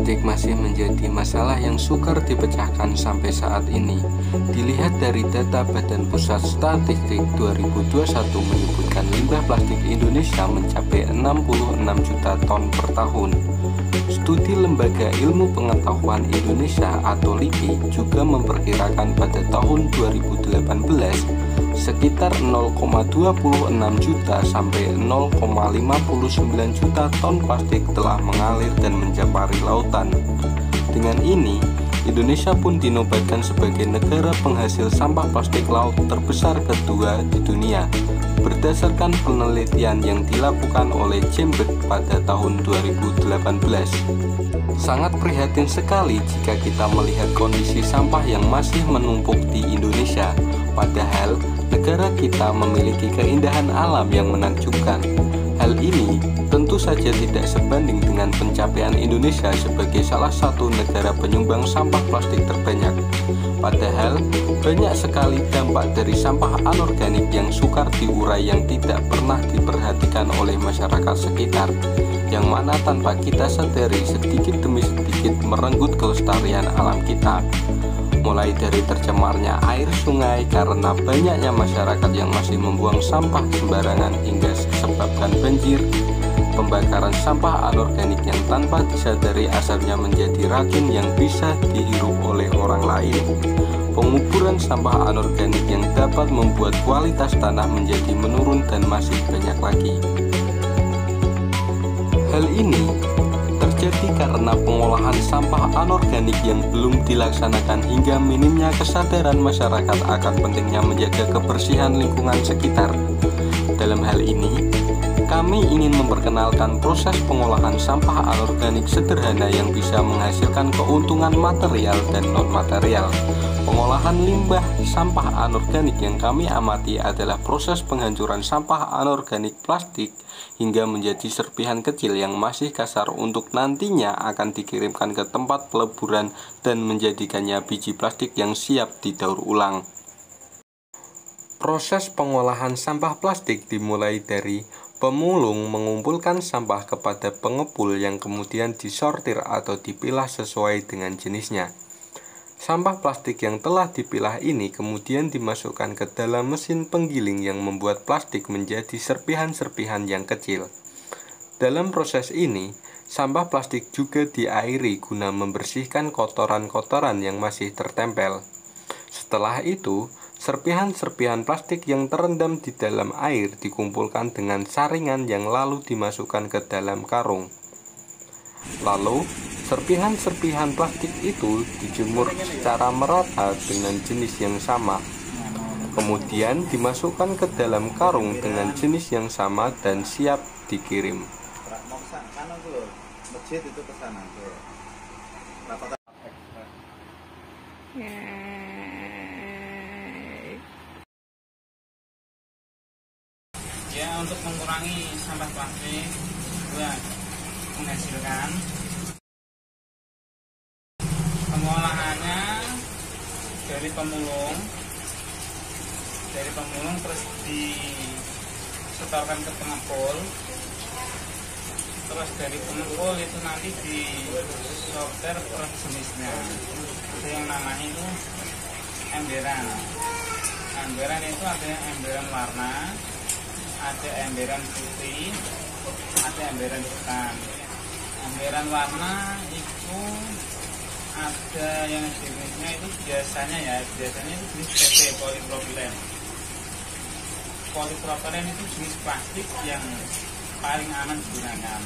plastik masih menjadi masalah yang sukar dipecahkan sampai saat ini. Dilihat dari data Badan Pusat Statistik 2021 menyebutkan limbah plastik Indonesia mencapai 66 juta ton per tahun. Studi Lembaga Ilmu Pengetahuan Indonesia atau LIPI juga memperkirakan pada tahun 2018 sekitar 0,26 juta sampai 0,59 juta ton plastik telah mengalir dan menjapari lautan. Dengan ini, Indonesia pun dinobatkan sebagai negara penghasil sampah plastik laut terbesar kedua di dunia, berdasarkan penelitian yang dilakukan oleh Cambridge pada tahun 2018. Sangat prihatin sekali jika kita melihat kondisi sampah yang masih menumpuk di Indonesia, padahal negara kita memiliki keindahan alam yang menakjubkan. Hal ini tentu saja tidak sebanding dengan pencapaian Indonesia sebagai salah satu negara penyumbang sampah plastik terbanyak. Padahal banyak sekali dampak dari sampah anorganik yang sukar diurai yang tidak pernah diperhatikan oleh masyarakat sekitar, yang mana tanpa kita sadari sedikit demi sedikit merenggut kelestarian alam kita. Mulai dari tercemarnya air sungai karena banyaknya masyarakat yang masih membuang sampah sembarangan hingga sebabkan banjir, pembakaran sampah anorganik yang tanpa disadari asalnya menjadi racun yang bisa dihirup oleh orang lain, penguburan sampah anorganik yang dapat membuat kualitas tanah menjadi menurun dan masih banyak lagi. Hal ini terjadi karena pengolahan sampah anorganik yang belum dilaksanakan hingga minimnya kesadaran masyarakat akan pentingnya menjaga kebersihan lingkungan sekitar. Dalam hal ini, kami ingin memperkenalkan proses pengolahan sampah anorganik sederhana yang bisa menghasilkan keuntungan material dan non-material. Pengolahan limbah sampah anorganik yang kami amati adalah proses penghancuran sampah anorganik plastik hingga menjadi serpihan kecil yang masih kasar untuk nantinya akan dikirimkan ke tempat peleburan dan menjadikannya biji plastik yang siap didaur ulang. Proses pengolahan sampah plastik dimulai dari pemulung mengumpulkan sampah kepada pengepul yang kemudian disortir atau dipilah sesuai dengan jenisnya. Sampah plastik yang telah dipilah ini kemudian dimasukkan ke dalam mesin penggiling yang membuat plastik menjadi serpihan-serpihan yang kecil. Dalam proses ini, sampah plastik juga diairi guna membersihkan kotoran-kotoran yang masih tertempel. Setelah itu, serpihan-serpihan plastik yang terendam di dalam air dikumpulkan dengan saringan yang lalu dimasukkan ke dalam karung. Lalu, serpihan-serpihan plastik itu dijemur secara merata dengan jenis yang sama. Kemudian dimasukkan ke dalam karung dengan jenis yang sama dan siap dikirim. Ya, untuk mengurangi sampah plastik juga menghasilkan pengolahannya dari pemulung terus disetorkan ke pengepul, terus dari pengepul itu nanti disortir per jenisnya. Itu yang namanya itu emberan itu ada emberan warna, ada emberan putih, ada emberan hitam. Emberan warna itu ada yang jenisnya itu biasanya itu jenis PP, polipropilen. Polipropilen itu jenis plastik yang paling aman digunakan.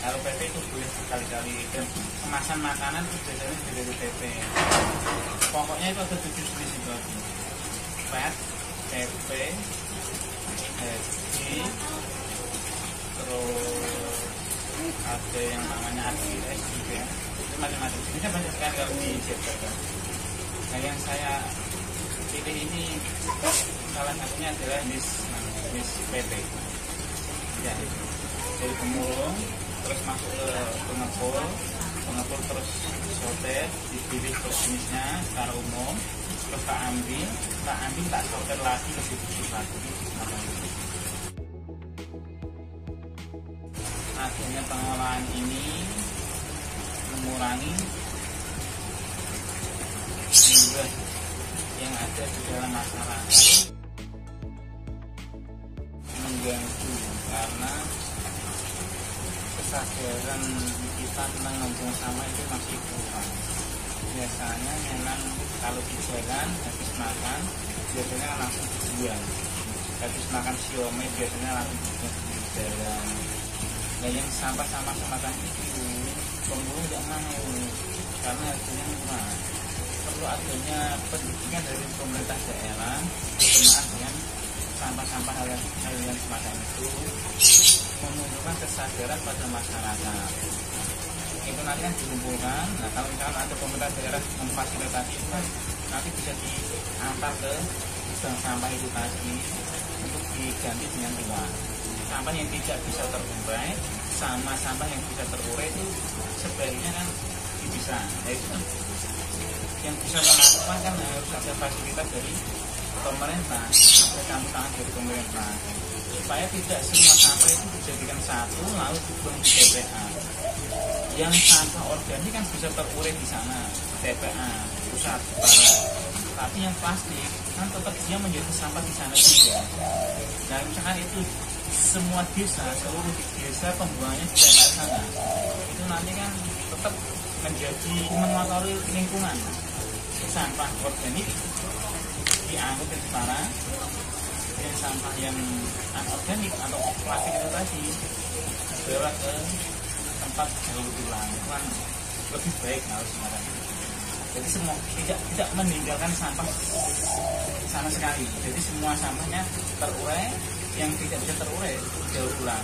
Kalau PP itu boleh sekali-kali, dan kemasan makanan itu biasanya dari PP. Pokoknya itu ada 7 jenis itu. PET, PP, SG, terus ada yang namanya ADS juga, itu macam-macam jenisnya banyak sekali kalau di Jakarta. Nah, yang saya pilih ini salah satunya adalah jenis PT ya, dari pemulung terus masuk ke pengepul terus sortir, dipilih per jenisnya secara umum, terus tak ambil tak sortir lagi, bersih lagi. Hasilnya pengolahan ini mengurangi limbah yang ada di dalam masyarakat, mengganggu karena kesadaran kita tentang membuang sampah itu masih kurang. Biasanya memang kalau di jalan habis makan biasanya langsung dibuang, habis makan siomay biasanya langsung dibuang di jalan. Nah yang sampah-sampah semacam itu pengguna tidak mau karena harganya murah. Perlu adanya pendidikan dari pemerintah daerah berkenaan dengan sampah-sampah hal yang semacam itu, menunjukkan kesadaran pada masyarakat. Itu nanti kan dikumpulkan. Nah kalau misalkan ada pemerintah daerah memfasilitasi itu kan nanti bisa diantar ke bank sampah itu tadi untuk diganti dengan uang. Sampah yang tidak bisa terurai sama sampah yang bisa terurai itu sebaiknya kan dipisah. Nah itu kan yang bisa melakukan kan harus ada fasilitas dari pemerintah, ada campur tangan dari pemerintah, supaya tidak semua sampah itu dijadikan satu lalu dibuang di TPA. Yang sampah organik kan bisa terurai di sana, TPA pusat barat, tapi yang plastik kan tetap dia menjadi sampah di sana juga. Nah misalkan itu semua desa, seluruh desa pembuangannya di sana, itu nanti kan tetap menjadi mengotori lingkungan. Sampah organik diangkut ke utara, dan sampah yang anorganik atau plastik itu tadi dibawa ke tempat daur ulang, kan lebih baik harus semacam itu. Jadi semua tidak meninggalkan sampah sama sekali. Jadi semua sampahnya terurai, yang tidak bisa terurai daur ulang.